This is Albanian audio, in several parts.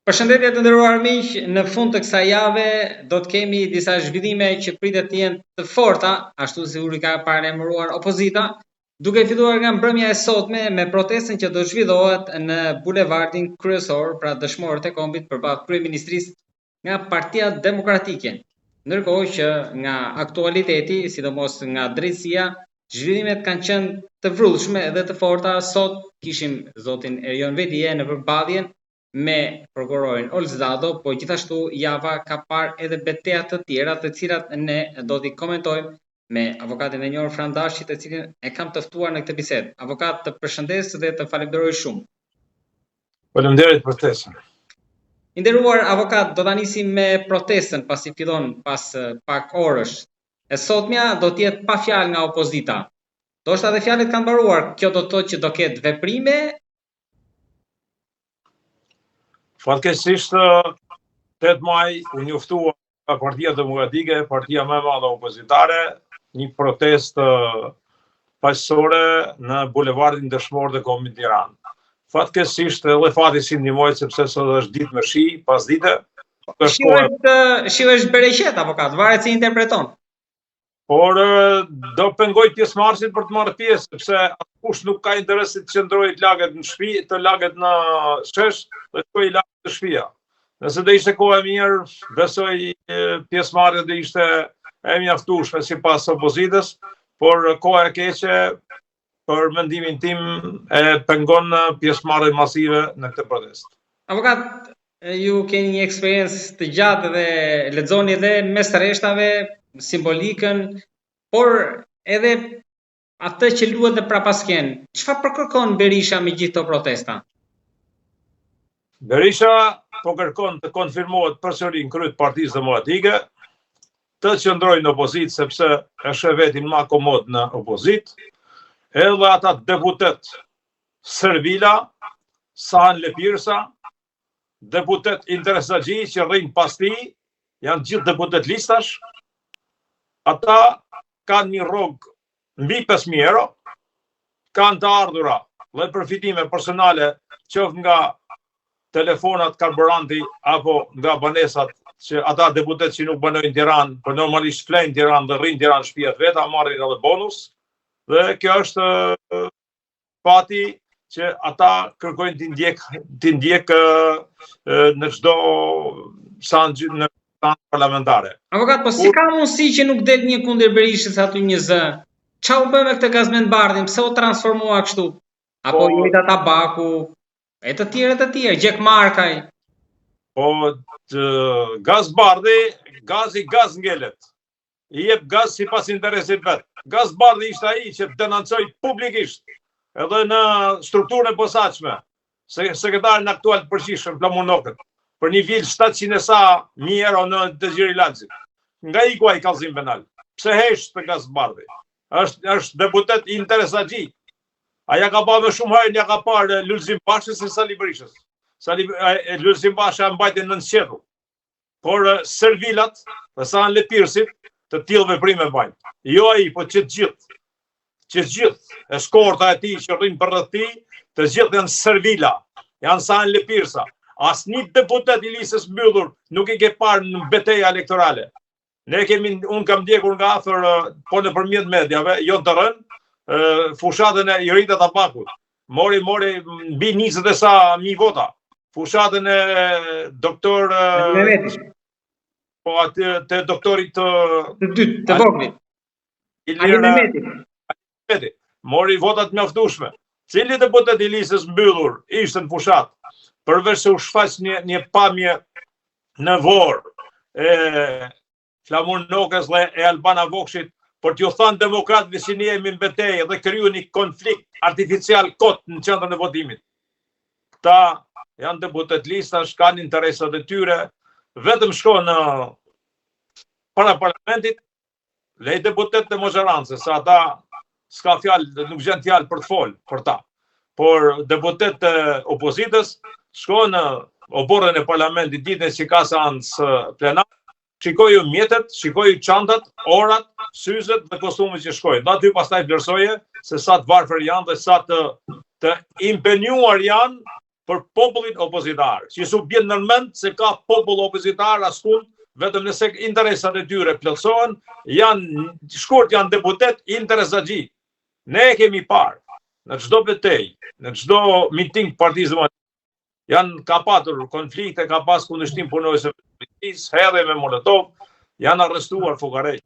Përshëndetje të nderuar miq, në fund të kësaj jave do të kemi disa zhvillime që pritet të jenë të forta, ashtu si u ka paraemëruar opozita, duke filluar nga mbrëmja e sotme me protestën që do zhvillohet në bulevardin kryesor, pra dëshmorët e kombit përballë kryeministrisë nga Partia Demokratike. Ndërkohë që nga aktualiteti, sidomos nga drejtësia, zhvillimet kanë qenë të vrrullshme dhe të forta. Sot kishim zotin Erion Vedije në përballjen me prokurorin Olzdado, po gjithashtu java ka parë edhe betejë të tjera të cilat ne do t'i komentojmë me avokatin e njohur Fran Dashi, të cilin e kam të ftuar në këtë bisedë. Avokat, të përshëndes dhe të falenderoj shumë. Faleminderit për ftesën. I nderuar avokat, do ta nisim me protestën pasi fillon pas pak orësh. E sotmja do të jetë pa fjalë nga opozita. Ndoshta edhe fjalët kanë mbaruar. Kjo do të thotë që do ketë veprime. Fatkeqësisht 8 maj u njoftua nga Partia Demokratike, partia më e madhe opozitare, një protestë paqësore në bulevardin Dëshmorët e Kombit Tiranë. Fatkeqësisht edhe fati si ndihmoi sepse sot është ditë me shi, pasdite. Shiu është bereqet, avokat, varet si interpreton. Por do pengoj pjesëmarrësit për të marrë pjesë, sepse askush nuk ka interes të qëndrojë të laget në shtëpi, të laget në shesh, dhe të shkojë laget në shtëpia. Nëse do ishte kohë e mirë, besoj pjesëmarrja do ishte e mjaftueshme sipas opozitës, por koha e keqe për mendimin tim e pengon pjesëmarrje masive në këtë protestë. Avokat, ju keni një eksperiencë të gjatë dhe lexoni edhe mes të rreshtave simbolikën, por edhe atë që luhet në prapasken. Çfarë përkërkon Berisha me gjithë këto protesta? Berisha po kërkon të konfirmohet përsëri në krye të Partisë Demokratike, të qëndrojë në opozitë sepse e sheh vetin më komod në opozitë, edhe ata deputet Servila, Sahan Lepirsa, deputet Interesagji që rrinë pas tij, janë gjithë deputet listash. Ata kanë një rrogë mbi 5.000 euro, kanë të ardhura dhe përfitime personale qoftë nga telefonat, karburanti apo nga banesat që ata deputet që nuk banojnë në Tiranë, por normalisht flenë në Tiranë dhe rrinë në Tiranë shtëpiat veta, marrin edhe bonus. Dhe kjo është fati që ata kërkojnë të ndjek në çdo në parlamentare. Avokat, po si ka mundësi që nuk del një kundër Berishës aty një zë? Qa u bë me këtë gazmend bardhin? Pse u transformua kështu? Apo Jeta Tabaku, e të tjerë, Gjek Markaj? Po gaz bardhi, gaz ngelet. I jep gaz sipas interesit vet. Gaz bardhi ishte ai që denoncoi publikisht, edhe në strukturën e posaçme, sekretarin aktual të përgjithshëm Flamunokët, për një vil 700 sa mijë euro në të Gjiri Laxit. Nga i kuaj kallëzim penal. Pse hesh të gaz bardhi? Është deputet Interesagji. Aja ka pa më shumë herë, ja ka parë Lulzim Bashës se Sali Berishës. Lulzim Basha mbajti në nësqetull. Por Servilat dhe Sahan Lepirsit të tillë veprime bajnë. Jo ai, po që gjithë e shkorta e tij që rrinë për rreth tij, të gjithë janë Servila, janë Sahan Lepirsa. Asnjë deputet I listës mbyllur nuk I ke parë në betejë elektorale. Unë kam ndjekur nga afër, po nëpërmjet mediave, jo të rënë, fushatën e Jeta Tabakut. Mori mbi 20 e sa mijë vota. Fushatën e doktor po atë te doktorit të dytë, të voglit. Mehmeti. Mori vota të mjaftueshme. Cili deputet I listës mbyllur ishte në fushat? Përveç se u shfaq një pamje në vorë e Flamunokës dhe e Albana Vokshit, por t'ju thanë demokratëve që ne jemi në betejë dhe kriju një konflikt artificial kot në qendrën e votimit. Këta janë deputet listash, kanë interesat e tyre, vetëm shkojnë në para parlamentit, lej deputet të mosharanse, sa ata s'ka fjalë, nuk gjen fjalë për të folë për ta. Por deputet të opozitës shkojnë në oborën e parlamentit ditën që ka seancë plenar, shikoju mjetet, shikoju çantat, orat, syzet dhe kostumet që shkojnë. Aty pastaj vlerësoje se sa të varfër janë dhe sa të impenjuar janë për popullin opozitar, që su bjen në mend se ka popull opozitar askund, vetëm nëse interesat e tyre plotësohen, janë deputet interesagji. Ne kemi parë, në çdo betejë, në çdo miting Partisë Demokratike, ka patur konflikte, ka pas kundërshtim punojësve të policisë, hedhje me molotov, janë arrestuar fukarej.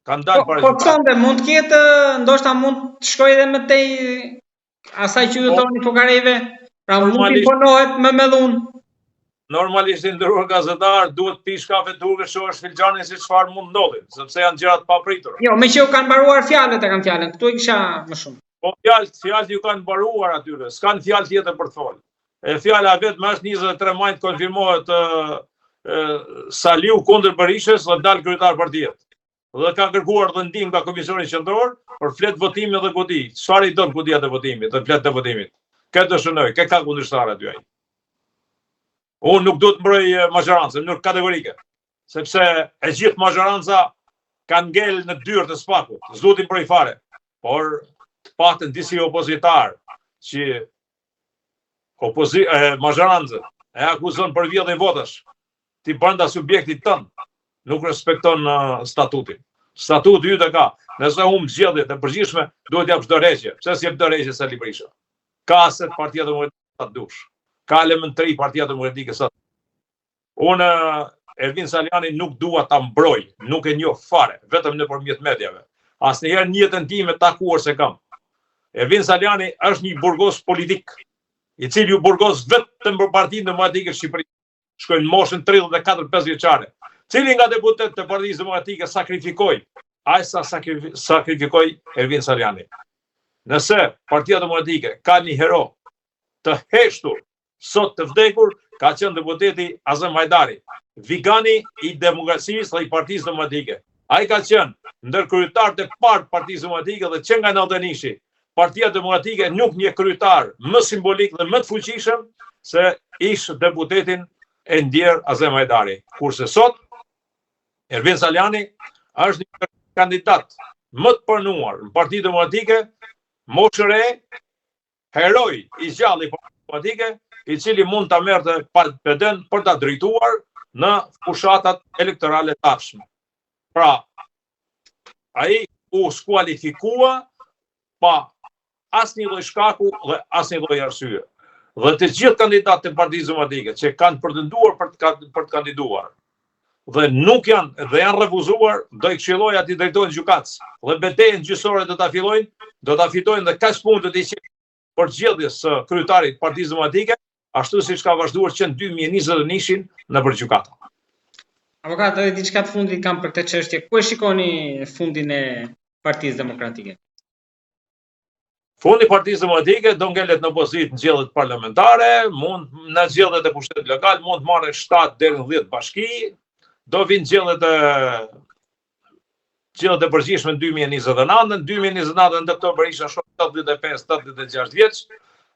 Kanë dalë para Po thonë, mund të ketë, ndoshta mund të shkojë edhe më tej asaj që ju thoni fukarejve, pra mund të imponohet me dhun. Normalisht i ndëruar gazetar duhet pish kafe turke, shohësh filxhanin si çfarë mund ndodhin, sepse janë gjëra të papritura. Jo, me që u kanë mbaruar fjalët e kanë fjalën. Këtu i kisha më shumë. Po fjalët ju kanë mbaruar atyre, s'kan fjalë tjetër për të folur. E fjala vetëm është 23 maj të konfirmohet Saliu kundër Berishës dhe dal kryetar partijet. Dhe ka kërkuar dhe ndihmë nga Komisioni Qendror për flet votimi dhe godi. Çfarë i don godia të votimit, të flet të votimit? Këtë të shënoj, këtë ka kundërshtar aty ai. Unë nuk do të mbroj mazhorancën në kategorike, sepse e gjithë mazhoranca kanë ngel në dyrë të spakut, s'do t'i mbroj fare, por të paktën disi opozitar që mazhorancën e akuzon për vjedhje votash, ti brenda subjektit tënd, nuk respekton statutin. Statuti yt e ka. Nëse humb zgjedhjet e përgjithshme, duhet jap çdo rregje. Pse s'jep çdo rregje Sali Berisha? Ka aset Partia Demokratike sa dush. Ka elementari Partia Demokratike sa. Unë Ervin Saliani nuk dua ta mbroj, nuk e njoh fare, vetëm nëpërmjet mediave. Asnjëherë në jetën time takuar se kam. Ervin Saliani është një burgos politik, i cili u burgos vetëm për Partinë Demokratike të Shqipërisë. Shkoi në moshën 34-5 vjeçare. Cili nga deputet të Partisë Demokratike sakrifikoi, aq sa sakrifikoi Ervin Saliani. Nëse Partia Demokratike ka një hero të heshtur, sot të vdekur, ka qenë deputeti Azem Hajdari, vigani i demokracisë dhe i Partisë Demokratike. Ai ka qenë ndër kryetarët e parë të Partisë Demokratike dhe që nga natënishi, Partia Demokratike nuk një kryetar më simbolik dhe më të fuqishëm se ish deputetin e ndjer Azem Hajdari. Kurse sot, Ervin Saliani është një kandidat më të pranuar në Partinë Demokratike, moshëre, heroj i gjallë i Partisë Demokratike, i cili mund ta merrte PD-n për ta drejtuar në fushatat elektorale të ardhshme. Pra, ai u skualifikua pa asnjë lloj shkaku dhe asnjë lloj arsye. Dhe të gjithë kandidatët e Partisë Demokratike që kanë pretenduar për të kandiduar dhe nuk janë dhe janë refuzuar, do i këshilloj ati drejtojnë gjykatës. Dhe betejën gjyqësore do ta fillojnë, do ta fitojnë dhe kaq punë do t'i qenë për zgjedhjes së kryetarit Partisë Demokratike, ashtu siç ka vazhduar që në 2021 në për gjykata. Avokat, edhe diçka të fundit kam për këtë çështje. Ku e shikoni fundin e Partisë Demokratike? Fundi i Partisë Demokratike do ngelet në opozitë në zgjedhjet parlamentare, mund në zgjedhjet e pushtetit lokal, mund të marrë 7 deri në 10 bashki, do vinë zgjedhjet e përgjithshme në 2029, në 2029 Dr. Berisha shoh 85-86 vjeç,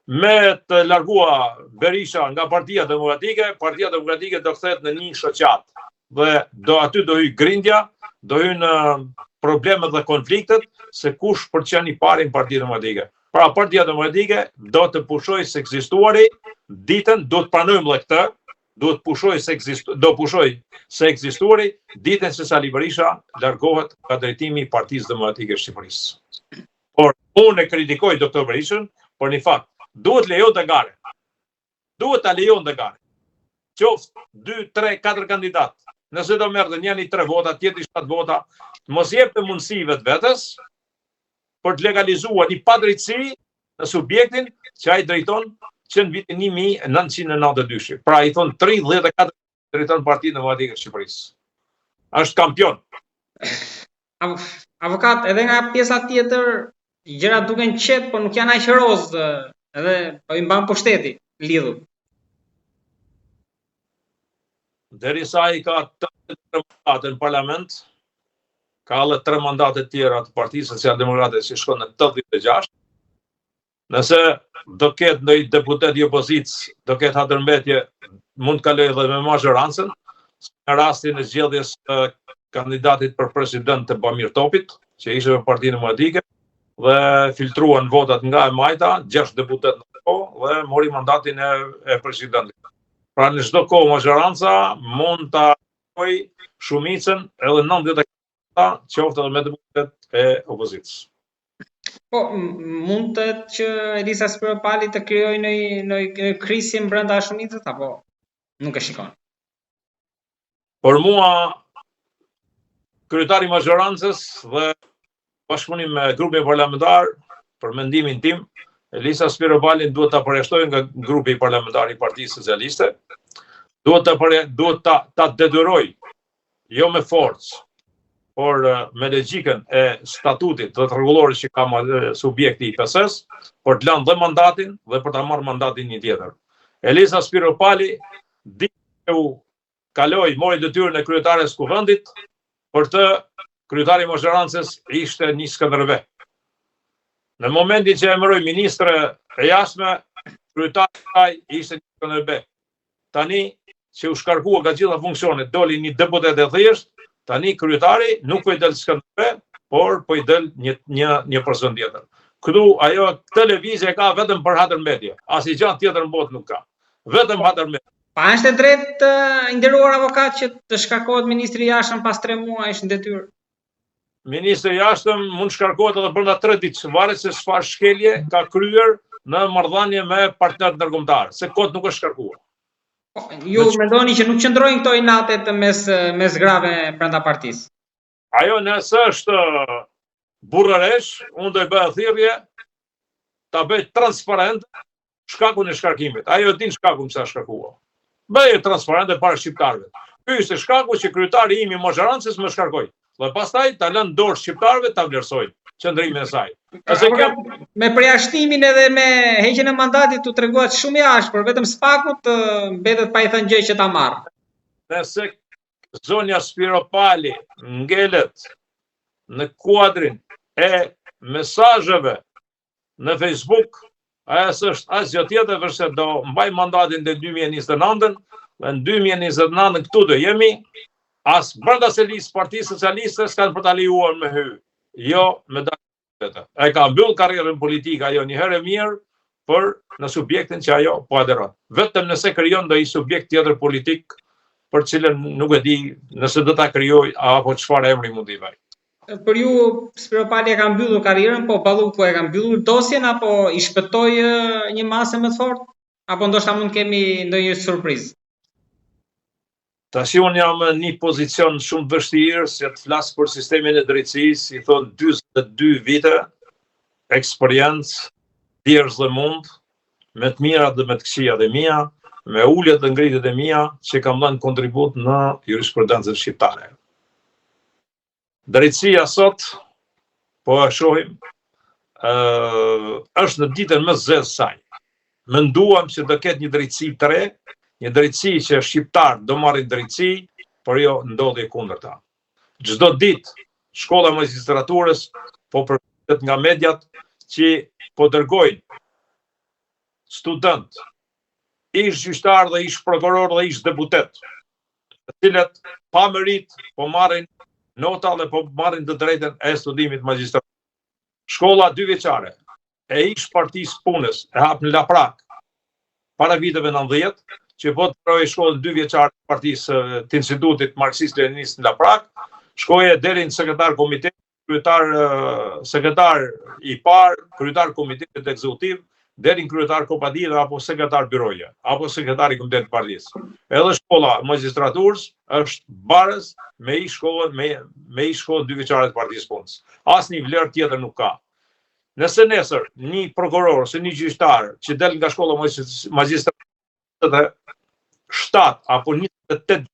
me të largua Berisha nga Partia Demokratike do kthehet në një shoqat. Dhe aty do hyj grindja, do hyjnë problemet dhe konfliktet se kush përqen i pari në Partinë Demokratike. Pra Partia Demokratike do të pushojë se ekzistuari ditën, do të pranojmë dhe këtë, do pushoj se ekzistuari ditën se Sali Berisha largohet nga drejtimi i Partisë Demokratike Shqipërisë. Por unë e kritikoj Dr. Berishën për një fakt, duhet lejon të gare. Duhet ta lejon të gare. Qoftë 2, 3, 4 kandidat. Nëse do merrte njëri 3 vota, tjetri 7 vota, mos jep të mundësi vetvetes për të legalizuar një padrejtësi në subjektin që ai drejton që në vitin 1992. Pra i thon 34 drejton Partinë Demokratike të Shqipërisë. Është kampion. Avokat, edhe nga pjesa tjetër, gjërat duken qetë, por nuk janë aq roz, edhe po i mban pushteti lidhur. Derisa ai ka 3 mandate në parlament, ka edhe 3 mandate tjera të Partisë Socialdemokrate që shkon në 86. Nëse do ketë ndonjë deputet i opozicës, do ketë hatërmbetje, mund të kalojë edhe me mazhorancën, në rastin e zgjedhjes kandidatit për president të Bamir Topit, që ishte me Partinë Demokratike, dhe filtruan votat nga e majta, 6 deputet dhe mori mandatin e presidentit. Pra në çdo kohë majoranca mund ta bëj shumicën edhe 90% qoftë edhe me deputet e opozitës. Po, mund të që Elisa Spiropali të krijojë në krisje brenda shumicës apo nuk e shikon? Por mua kryetari i majorancës dhe bashkëpunim me grupin parlamentar, për mendimin tim, Elisa Spiropali duhet ta përjashtojë nga grupi parlamentar i Partisë Socialiste. Duhet ta detyroj, jo me forcë, por me logjikën e statutit të rregullorit që ka subjekti i PS-s, për të lënë dhe mandatin dhe për ta marrë mandatin një tjetër. Elisa Spiropali mori detyrën e kryetares kuvendit, për të kryetari i majorancës ishte një Skënderbeu. Në momentin që emëroi ministre e jashtme, kryetari ishte një Skënderbeu. Tani që u shkarkua nga gjitha funksionet, doli një deputet e thjesht, tani kryetari nuk po i del Skënderbeu, por po i del një person tjetër. Këtu ajo televizja ka vetëm për Hatërmbetje, asnjë gjë tjetër në botë nuk ka. Vetëm Hatërmbetje. Pa është e drejtë i nderuar avokat që të shkarkohet ministri i jashtëm pas 3 muajsh në detyrë? Ministri i jashtëm mund shkarkohet edhe brenda 3 ditë, varet se çfarë shkelje ka kryer në marrëdhënie me partnerët ndërkombëtar, se kot nuk është shkarkuar. Ju mendoni që nuk qëndrojnë këto inatet mes grave brenda partisë? Ajo nëse është burrëresh, unë do i bëj thirrje ta bëj transparent shkakun e shkarkimit. Ajo din shkakun pse është shkarkuar. Bëje transparente para shqiptarëve. Ky është shkaku që kryetari im i majorancës më shkarkoi. Dhe pastaj ta lënë dorë shqiptarëve ta vlerësojnë qëndrimin e saj. Me përjashtimin edhe me heqjen e mandatit u treguat shumë i ashpër, vetëm spakut mbetet pa i thënë gjë që ta marr. Nëse zonja Spiropali ngelet në kuadrin e mesazheve në Facebook, ajo s'është asgjë tjetër përse do mbaj mandatin deri 2029-ën, dhe në 2029 këtu do jemi, as brenda se listë Partisë Socialiste s'kan për ta lejuar me hy, jo me dalë. Ai ka mbyll karrierën politike ajo një herë mirë, për në subjektin që ajo po aderon. Vetëm nëse krijon ndonjë subjekt tjetër politik, për cilën nuk e di nëse do ta krijoj apo çfarë emri mund t'i vaj. Për ju, Spiropali e ka mbyllur karrierën, po Balluku e ka mbyllur dosjen, apo i shpëtoi një masë më të fortë? Apo ndoshta mund kemi ndonjë surprizë? Tash unë jam në një pozicion shumë vështirë, se të flas për sistemin e drejtësisë, i thon 42 vite, eksperiencë, djerës dhe mund, me të mirat dhe me të këqijat e mia, me uljet dhe ngritjet e mia, që kam dhënë kontribut në jurisprudencën shqiptare. Drejtësia sot, po e shohim, është në ditën më zezë saj. Menduam që do ketë një drejtësi të re, një drejtësi që shqiptar do marrin drejtësi, por jo ndodhi kundërta. Çdo ditë shkolla e magjistraturës po përfitet nga mediat që po dërgojnë student, ish gjyqtar dhe ish prokuror dhe ish deputet, të cilët pa merit po marrin nota dhe po marrin të drejtën e studimit magjistraturës. Shkolla 2 vjeçare e ish Partisë Punës e hap në Laprak para viteve 90, që po të përroj shkollën 2 vjeçare të Partisë të Institutit Marksist-Leninist në Laprak, shkoje deri në sekretar komitet, sekretar i parë, kryetar komitetit ekzekutiv, deri në kryetar kopadive apo sekretar byroje, apo sekretar i komitetit partisë. Edhe shkolla magjistraturës është barës me i shkollën 2 vjeçare të Partisë Punës. Asnjë vlerë tjetër nuk ka. Nëse nesër një prokuror ose një gjyqtar që del nga shkolla magjistraturës 7 apo 28,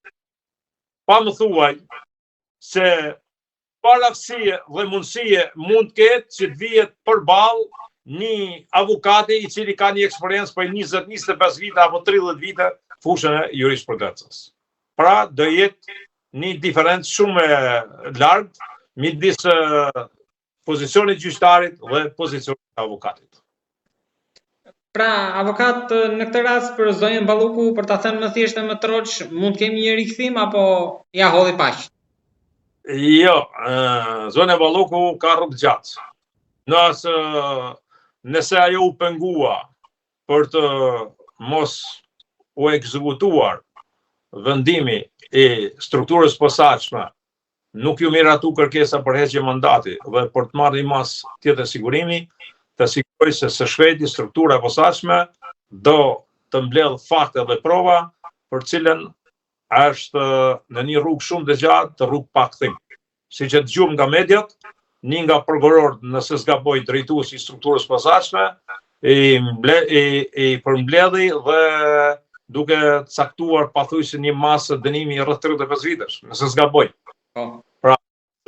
pa më thuaj se parafsie dhe mundësie mund ketë që të vijet përballë një avukati i cili ka një eksperiencë për 20-25 vite apo 30 vite fushën e jurisprudencës. Pra do jetë një diferencë shumë e largë midis pozicionit gjyqtarit dhe pozicionit avokatit. Pra, avokat, në këtë rast për zonjën Balluku, për ta thënë më thjesht e më troç, mund kemi një rikthim apo ja hodhi paq? Jo, zonja Balluku ka rrugë gjatë. Nëse ajo u pengua për të mos u ekzekutuar vendimi i strukturës posaçme, nuk ju miratu kërkesa për heqje mandati dhe për të marrë një mas tjetër sigurimi, të siguroj se së shpejti struktura posaçme do të mbledh fakte dhe prova për cilën është në një rrugë shumë të gjatë, të rrugë pa kthim. Siç e dëgjojmë nga mediat, një nga prokurorët, nëse s'gaboj, drejtuesi i strukturës posaçme, i përmbledhi dhe duke caktuar pathuajse një masë dënimi rreth 35 vitesh, nëse s'gaboj. Pra,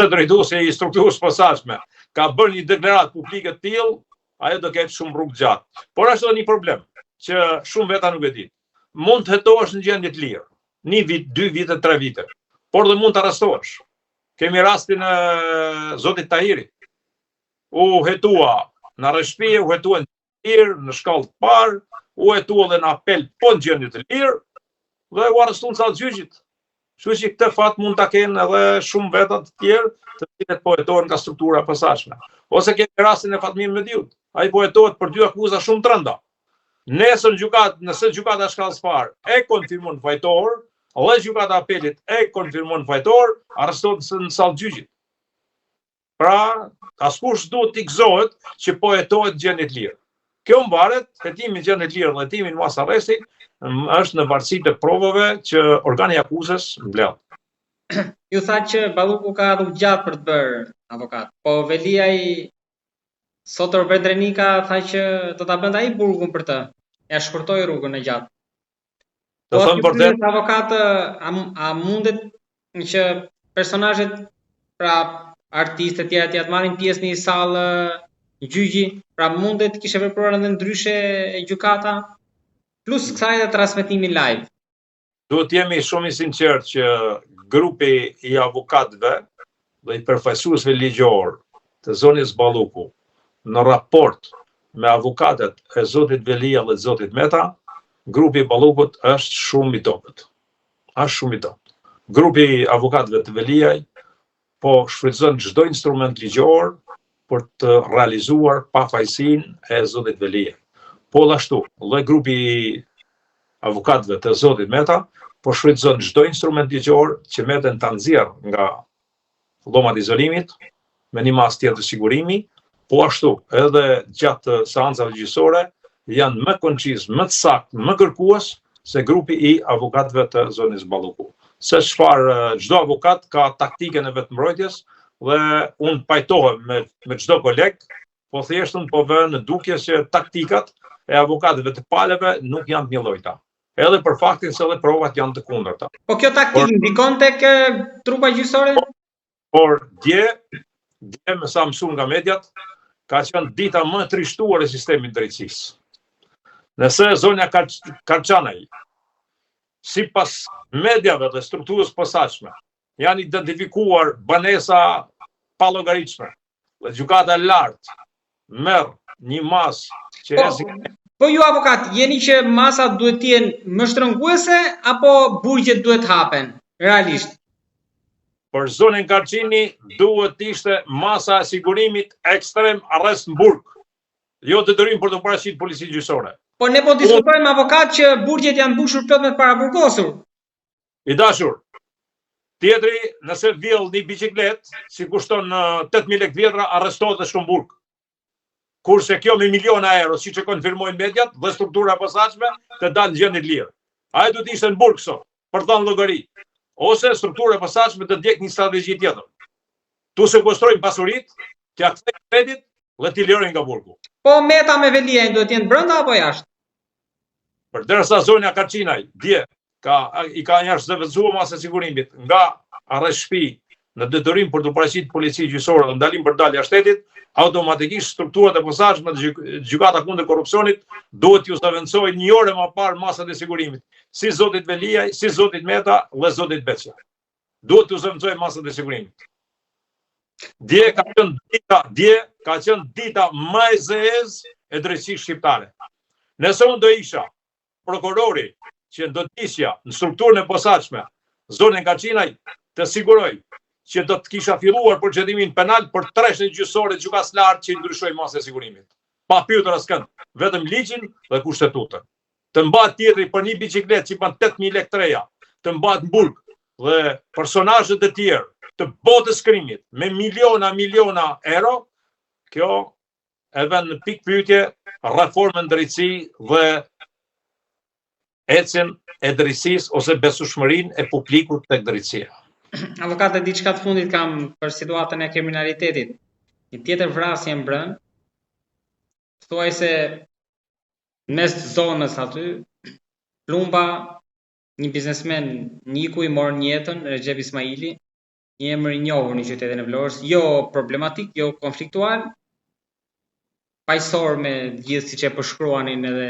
se drejtuesi i strukturës posaçme ka bërë një deklaratë publike të tillë, ajo do ketë shumë rrugë gjatë. Por është edhe një problem që shumë veta nuk e di. Mund të hetohesh në gjendje të lirë, 1 vit, 2 vite, 3 vite, por dhe mund të arrestohesh. Kemi rastin e zotit Tahiri. U hetua në rreshpije, u hetua në lirë, në shkallë të parë, u hetua dhe në apel po në gjendje të lirë, dhe u arrestuan sa gjyqit. Kështu që këtë fat mund ta kenë edhe shumë veta të tjerë, të cilët po hetohen nga struktura posaçme. Ose kemi rastin e Fatmir Mediut. Ai po hetohet për 2 akuza shumë të rënda. Nesër nëse gjykata shkallës parë e konfirmon fajtor, dhe gjykata apelit e konfirmon fajtor, arrestohet në sallë gjyqit. Pra, askush duhet t'i gëzohet që po hetohet gjendje të lirë. Kjo mbaret, hetimi gjendje të lirë dhe hetimi në mas arresti është në varësi të provave që organi i akuzës mbledh. Ju tha që Balluku ka rrugë gjatë për të bërë avokat, po Veliaj Sotor Vedrenika tha që do ta bënte ai burgun për të. Ja shkurtoi rrugën e gjatë. Do thëmë për det, avokat, a mundet që personazhet, pra artistë të tjerë të marrin pjesë në një sallë gjyqi, pra mundet kishte vepruar edhe ndryshe gjykata, plus kësaj edhe transmetimi live. duhet jemi shumë i sinqert që grupi i avokatëve dhe i përfaqësuesve ligjor të zonës Balluku në raport me avokatët e zotit Velia dhe zotit Meta, grupi i Ballukut është shumë i dobët. Është shumë i dobët. Grupi i avokatëve të Veliaj po shfrytëzon çdo instrument ligjor për të realizuar pafajësinë e zotit Veliaj. Po ashtu, dhe grupi i avokatëve të zotit Meta po shfrytëzon çdo instrument ligjor që meten ta nxjerrë nga llomat e izolimit me një mas tjetër sigurimi. Po ashtu, edhe gjatë seancave gjyqësore janë më koncis, më të saktë, më kërkues se grupi i avokatëve të zonës Balluku. Se çfarë çdo avokat ka taktikën e vet mbrojtjes dhe unë pajtohem me çdo koleg, po thjesht unë po vë në dukje se taktikat e avokatëve të palëve nuk janë të njëllojta. Edhe për faktin se edhe provat janë të kundërta. Po kjo taktikë ndikon tek trupa gjyqësore? Por dje me sa mësuar nga mediat, ka qenë dita më e trishtuar e sistemit drejtësisë. Nëse zonja Karçanaj, sipas mediave dhe strukturës posaçme, janë identifikuar banesa pa llogaritshme, dhe gjykata e lartë merr një masë që Po ju avokat, jeni që masat duhet të jenë më shtrënguese apo burgjet duhet hapen realisht? Për zonën Karçini duhet të ishte masa e sigurimit ekstrem arrest në burg, jo detyrim për të paraqitur policinë gjyqësore. Po ne po diskutojmë avokat që burgjet janë mbushur plot me të paraburgosur. I dashur, tjetri nëse vjell një biçiklet, si kushton 8.000 lekë vjetra, arrestohet dhe shkon burg. Kurse kjo me miliona euro, siç e konfirmojnë mediat dhe struktura posaçme, të dalë në gjendje të lirë. Ai duhet të ishte në burg sot, për të dhënë llogari. Ose struktura posaçme të ndjek një strategji tjetër. Tu sekuestrojnë pasuritë, t'ia kthejnë kredit dhe t'i lirojnë nga burgu. Po Meta me Veliajn duhet të jenë brenda apo jashtë? Përderisa zonja Karçinaj dje i ka njerëz zëvendësuar masa sigurimit nga arrest shtëpi në detyrim për të paraqitur policinë gjyqësore dhe ndalim për dalje jashtë shtetit, automatikisht strukturat e posaçme të gjykata kundër korrupsionit duhet t'ju zëvendësojnë një orë më parë masat e sigurimit, si zotit Veliaj, si zotit Meta dhe zotit Beçja. Duhet t'ju zëvendësojnë masat e sigurimit. Dje ka qenë dita më e zezë e drejtësisë shqiptare. Nëse unë do isha prokurori që do të isja në strukturën e posaçme, zonën Karçinaj, të siguroj që do të kisha filluar procedimin penal për treshën gjyqësore gjykatës lartë që i ndryshoi masën e sigurimit. pa pyetur askënd, vetëm ligjin dhe kushtetutën. Të mbahet tjetri për një biçikletë që ban 8.000 lekë treja, të mbahet në burg dhe personazhet e tjerë të botës krimit me miliona euro, kjo e vën në pikë pyetje reformën drejtësi dhe ecjen e drejtësisë ose besueshmërinë e publikut tek drejtësia. Avokate, diçka të fundit kam për situatën e kriminalitetit. Një tjetër vrasje mbrëm, thuajse mes zonës aty, plumba, një biznesmen Niku i mor jetën, Recep Ismaili, një emër i njohur në qytetin e Vlorës, jo problematik, jo konfliktual, paqësor me gjithë siç e përshkruanin edhe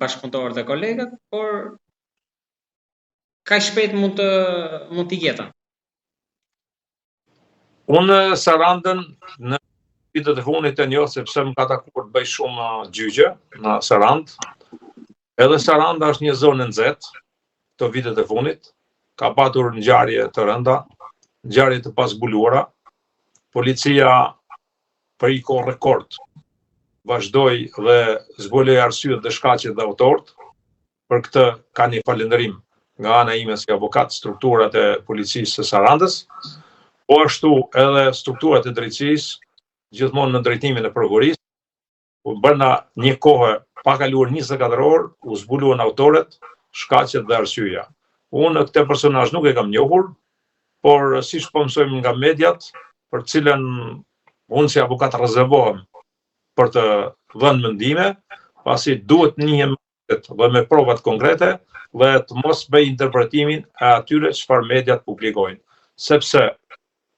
bashkëpunëtorët dhe kolegët, por kaq shpejt mund të jetë. Unë Sarandën në vitet e fundit e njoh sepse më ka takuar të bëj shumë gjyqje në Sarandë. Edhe Saranda është një zonë e nxehtë këto vitet e fundit, ka patur ngjarje të rënda, ngjarje të pazbuluara. Policia për i kohë rekord vazhdoi dhe zbuloi arsyet dhe shkaqet dhe autorët. Për këtë ka një falënderim nga ana ime si avokat strukturat e policisë së Sarandës, po ashtu edhe strukturat e drejtësisë, gjithmonë në drejtimin e prokurisë. Brenda një kohë pa kaluar 24 orë, u zbuluan autorët, shkaqet dhe arsyeja. Unë këtë personazh nuk e kam njohur, por siç po mësojmë nga mediat, për cilën unë si avokat rezervohem për të dhënë mendime, pasi duhet njihem dhe me provat konkrete dhe të mos bëj interpretimin e atyre çfarë mediat publikojnë, sepse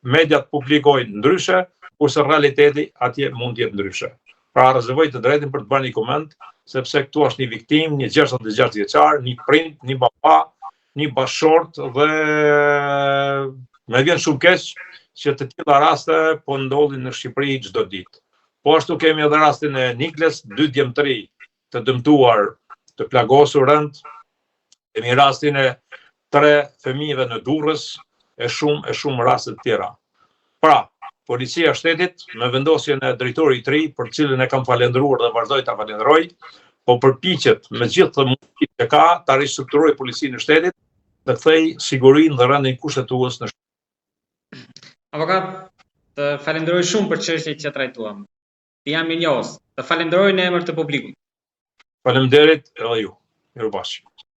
mediat publikojnë ndryshe, kurse realiteti atje mund të jetë ndryshe. Pra rezervoj të drejtën për të bërë një koment, sepse këtu është një viktim, një 66 vjeçar, një prind, një baba, një bashkëshort dhe me vjen shumë keq që të tilla raste po ndodhin në Shqipëri çdo ditë. Po ashtu kemi edhe rastin e Nikles, 2 djemtëri të dëmtuar, të plagosur rënd, kemi rastin e 3 fëmijëve në Durrës, e shumë raste të tjera. Pra, Policia e Shtetit me vendosjen e drejtorit të ri, për cilën e kam falendëruar dhe vazhdoj ta falenderoj, po përpiqet me gjithë të mundësitë që ka ta ristrukturojë Policinë e Shtetit dhe kthej sigurinë dhe rendin kushtetues në Shqipëri. Avokat, të falenderoj shumë për çështjet që trajtuam. Jam mirënjohës. Të falenderoj në emër të publikut. Faleminderit edhe ju. Mirupafshim.